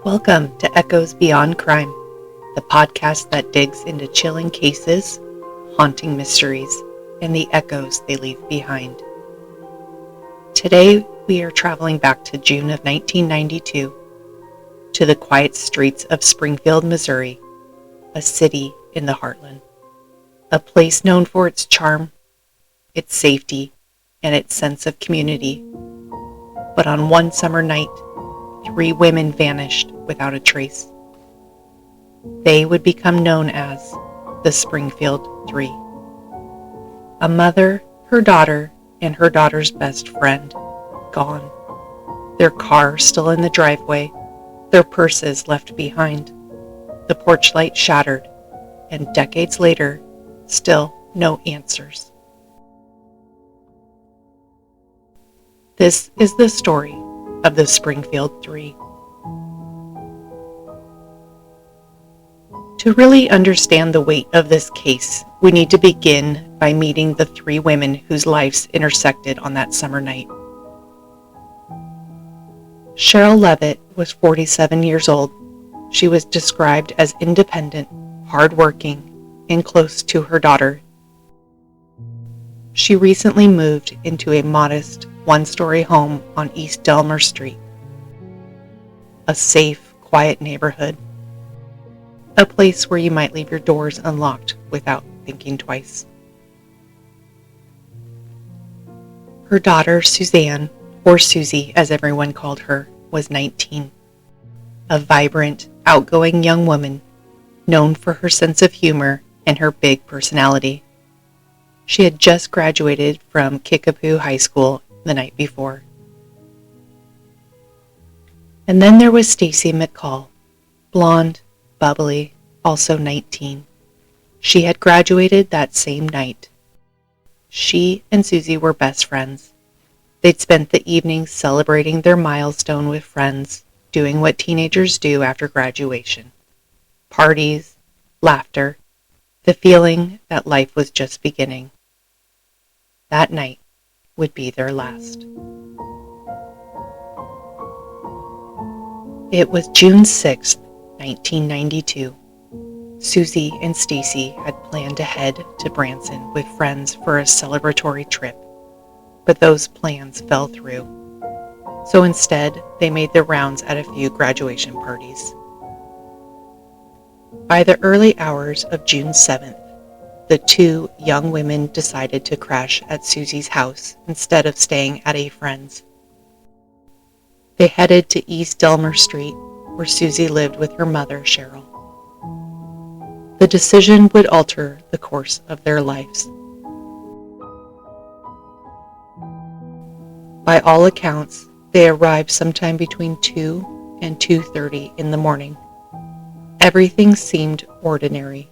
Welcome to Echoes Beyond Crime, the podcast that digs into chilling cases, haunting mysteries, and the echoes they leave behind. Today, we are traveling back to June of 1992 to the quiet streets of Springfield, Missouri, a city in the heartland, a place known for its charm, its safety, and its sense of community. But on one summer night, 3 women vanished without a trace. They would become known as the Springfield Three. A mother, her daughter, and her daughter's best friend, gone. Their car still in the driveway, their purses left behind, the porch light shattered, and decades later, still no answers. This is the story of the Springfield Three. To really understand the weight of this case, we need to begin by meeting the 3 women whose lives intersected on that summer night. Sherrill Levitt was 47 years old. She was described as independent, hardworking, and close to her daughter. She recently moved into a modest, one-story home on East Delmer Street. A safe, quiet neighborhood. A place where you might leave your doors unlocked without thinking twice. Her daughter, Suzanne, or Suzie as everyone called her, was 19. A vibrant, outgoing young woman, known for her sense of humor and her big personality. She had just graduated from Kickapoo High School the night before. And then there was Stacy McCall, blonde, bubbly, also 19. She had graduated that same night. She and Suzie were best friends. They'd spent the evening celebrating their milestone with friends, doing what teenagers do after graduation. Parties, laughter, the feeling that life was just beginning. That night would be their last. It was June 6th, 1992. Suzie and Stacy had planned to head to Branson with friends for a celebratory trip, but those plans fell through. So instead, they made their rounds at a few graduation parties. By the early hours of June 7th, the 2 young women decided to crash at Suzie's house instead of staying at a friend's. They headed to East Delmer Street, where Suzie lived with her mother, Sherrill. The decision would alter the course of their lives. By all accounts, they arrived sometime between 2 and 2:30 in the morning. Everything seemed ordinary.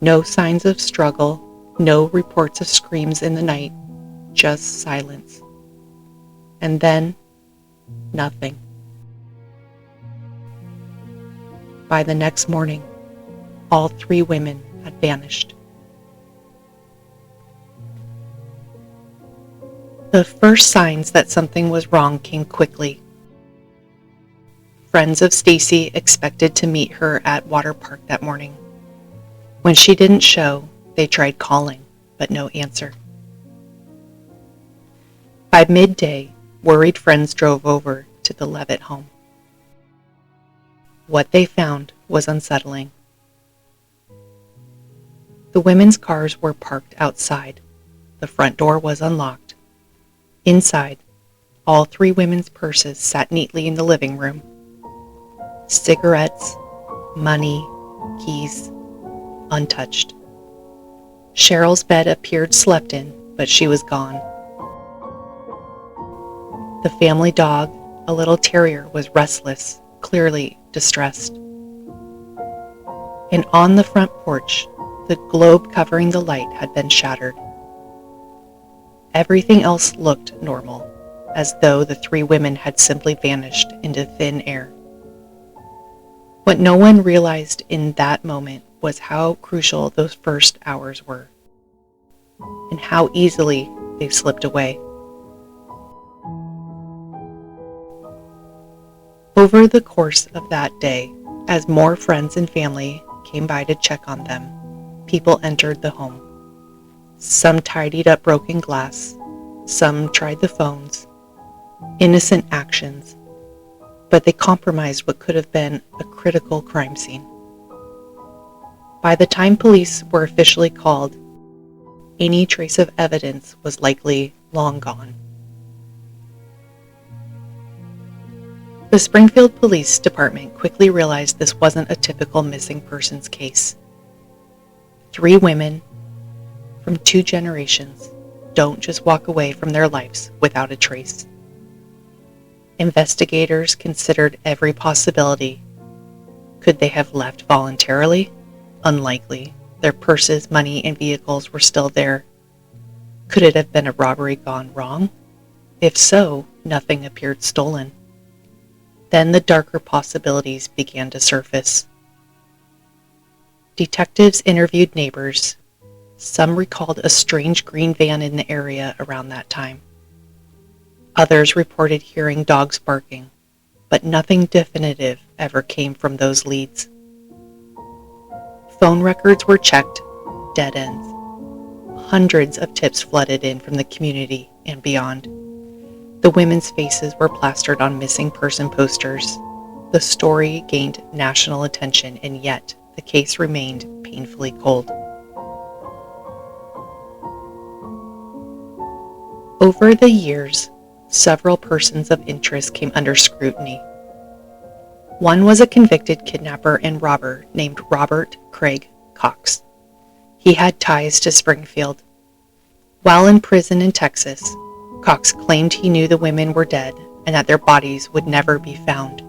No signs of struggle, no reports of screams in the night, just silence. And then, nothing. By the next morning, all 3 women had vanished. The first signs that something was wrong came quickly. Friends of Stacy expected to meet her at Water Park that morning. When she didn't show, they tried calling, but no answer. By midday, worried friends drove over to the Levitt home. What they found was unsettling. The women's cars were parked outside. The front door was unlocked. Inside, all 3 women's purses sat neatly in the living room. Cigarettes, money, keys, untouched. Sherrill's bed appeared slept in, but she was gone. The family dog, a little terrier, was restless, clearly distressed. And on the front porch, the globe covering the light had been shattered. Everything else looked normal, as though the 3 women had simply vanished into thin air. What no one realized in that moment was how crucial those first hours were, and how easily they slipped away. Over the course of that day, as more friends and family came by to check on them, people entered the home. Some tidied up broken glass, some tried the phones. Innocent actions, but they compromised what could have been a critical crime scene. By the time police were officially called, any trace of evidence was likely long gone. The Springfield Police Department quickly realized this wasn't a typical missing persons case. 3 women from 2 generations don't just walk away from their lives without a trace. Investigators considered every possibility. Could they have left voluntarily? Unlikely. Their purses, money, and vehicles were still there. Could it have been a robbery gone wrong? If so, nothing appeared stolen. Then the darker possibilities began to surface. Detectives interviewed neighbors. Some recalled a strange green van in the area around that time. Others reported hearing dogs barking, but nothing definitive ever came from those leads. Phone records were checked, dead ends. Hundreds of tips flooded in from the community and beyond. The women's faces were plastered on missing person posters. The story gained national attention, and yet the case remained painfully cold. Over the years, several persons of interest came under scrutiny. One was a convicted kidnapper and robber named Robert Craig Cox. He had ties to Springfield. While in prison in Texas, Cox claimed he knew the women were dead and that their bodies would never be found.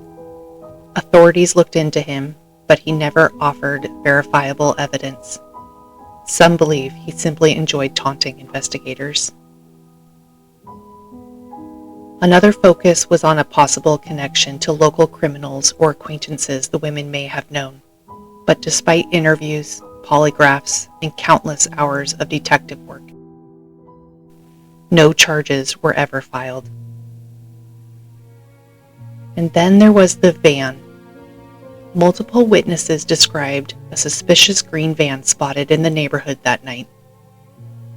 Authorities looked into him, but he never offered verifiable evidence. Some believe he simply enjoyed taunting investigators. Another focus was on a possible connection to local criminals or acquaintances the women may have known. But despite interviews, polygraphs, and countless hours of detective work, no charges were ever filed. And then there was the van. Multiple witnesses described a suspicious green van spotted in the neighborhood that night.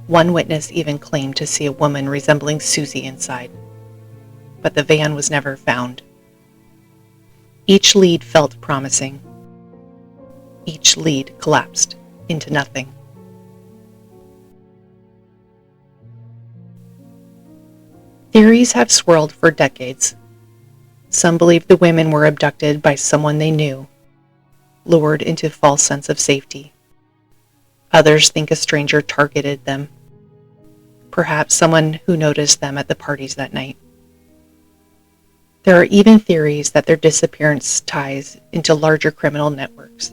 One witness even claimed to see a woman resembling Suzie inside, but the van was never found. Each lead felt promising. Each lead collapsed into nothing. Theories have swirled for decades. Some believe the women were abducted by someone they knew, lured into a false sense of safety. Others think a stranger targeted them, perhaps someone who noticed them at the parties that night. There are even theories that their disappearance ties into larger criminal networks,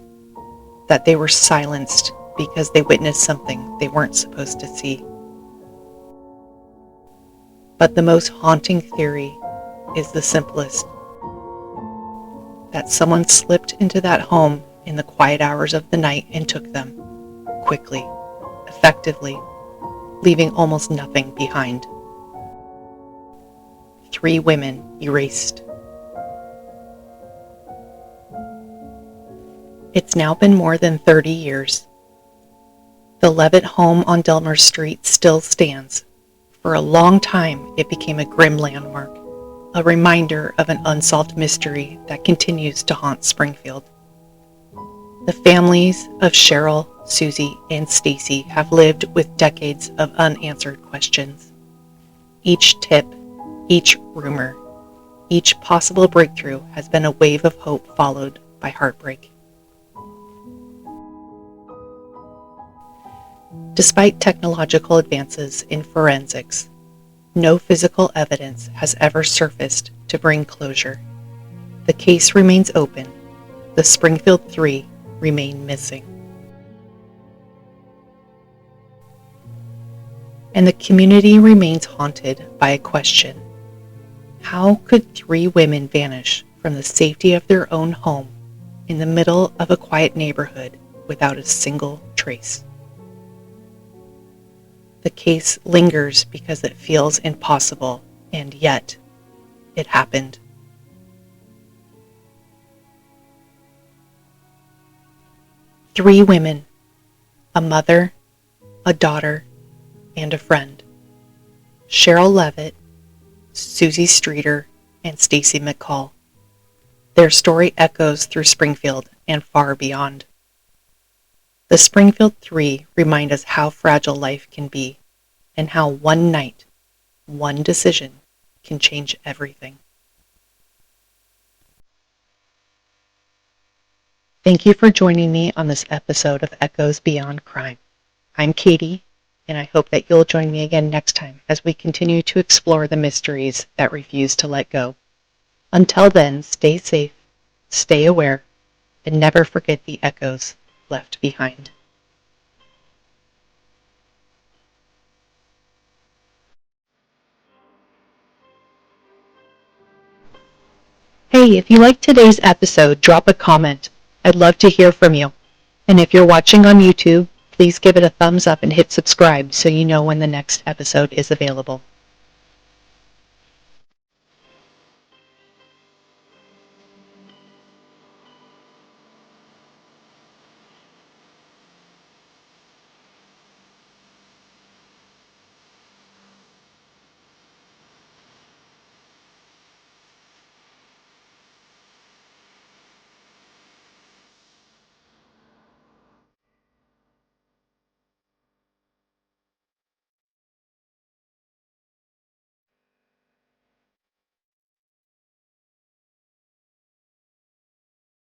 that they were silenced because they witnessed something they weren't supposed to see. But the most haunting theory is the simplest, that someone slipped into that home in the quiet hours of the night and took them, quickly, effectively, leaving almost nothing behind. 3 women erased. It's now been more than 30 years. The Levitt home on Delmer Street still stands. For a long time, it became a grim landmark, a reminder of an unsolved mystery that continues to haunt Springfield. The families of Sherrill, Suzie, and Stacy have lived with decades of unanswered questions. Each tip, each rumor, each possible breakthrough has been a wave of hope followed by heartbreak. Despite technological advances in forensics, no physical evidence has ever surfaced to bring closure. The case remains open. The Springfield Three remain missing. And the community remains haunted by a question. How could 3 women vanish from the safety of their own home in the middle of a quiet neighborhood without a single trace? The case lingers because it feels impossible, and yet it happened. Three women, a mother, a daughter, and a friend. Sherrill Levitt, Suzie Streeter, and Stacy McCall. Their story echoes through Springfield and far beyond. The Springfield Three remind us how fragile life can be and how one night, one decision can change everything. Thank you for joining me on this episode of Echoes Beyond Crime. I'm Katie, and I hope that you'll join me again next time as we continue to explore the mysteries that refuse to let go. Until then, stay safe, stay aware, and never forget the echoes left behind. Hey, if you liked today's episode, drop a comment. I'd love to hear from you. And if you're watching on YouTube, please give it a thumbs up and hit subscribe so you know when the next episode is available.